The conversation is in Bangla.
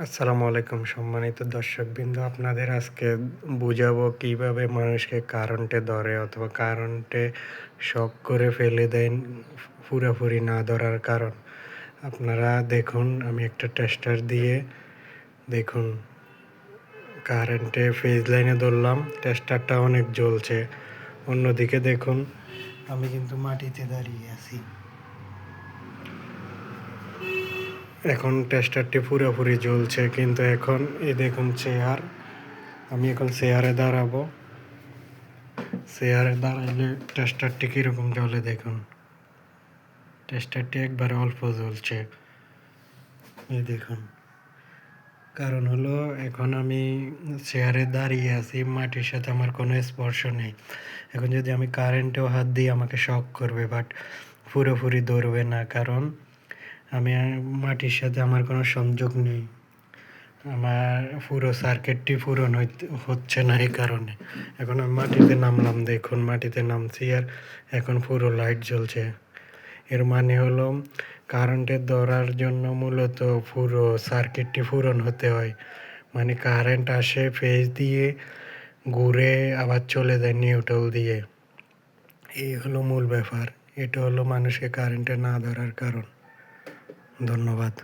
আসসালামু আলাইকুম সম্মানিত দর্শকবৃন্দ। আপনাদের আজকে বুঝাবো কিভাবে মানুষকে কারেন্টে ধরে অথবা কারেন্টে শক করে ফেলে দেন পুরোপুরি না ধরার কারণ। আপনারা দেখুন, আমি একটা টেস্টার দিয়ে দেখুন কারেন্টে ফেজ লাইনে ধরলাম, টেস্টারটা অনেক জ্বলছে। অন্যদিকে দেখুন, আমি কিন্তু মাটিতে দাঁড়িয়ে আছি। এখন টেস্টারটি পুরোপুরি জ্বলছে, কিন্তু এখন এই দেখুন চেয়ার, আমি এখন চেয়ারে দাঁড়াবো। চেয়ারে দাঁড়াইলে টেস্টারটি কীরকম জ্বলে দেখুন। টেস্টারটি একবারে অল্প জ্বলছে, এই দেখুন। কারণ হলো এখন আমি চেয়ারে দাঁড়িয়ে আছি, মাটির সাথে আমার কোনো স্পর্শ নেই। এখন যদি আমি কারেন্টেও হাত দিই আমাকে শক করবে, বাট পুরোপুরি ধরবে না, কারণ আমি মাটির সাথে আমার কোনো সংযোগ নেই। আমার পুরো সার্কিটটি পূরণ হচ্ছে না এই কারণে। এখন আমি মাটিতে নামলাম, দেখুন মাটিতে নামছি আর এখন পুরো লাইট জ্বলছে। এর মানে হলো কারেন্টের ধরার জন্য মূলত পুরো সার্কিটটি পূরণ হতে হয়। মানে কারেন্ট আসে ফেজ দিয়ে, ঘুরে আবার চলে যায় নিউট্রাল দিয়ে। এই হলো মূল ব্যাপার। এটা হলো মানুষকে কারেন্টে না ধরার কারণ। ধন্যবাদ।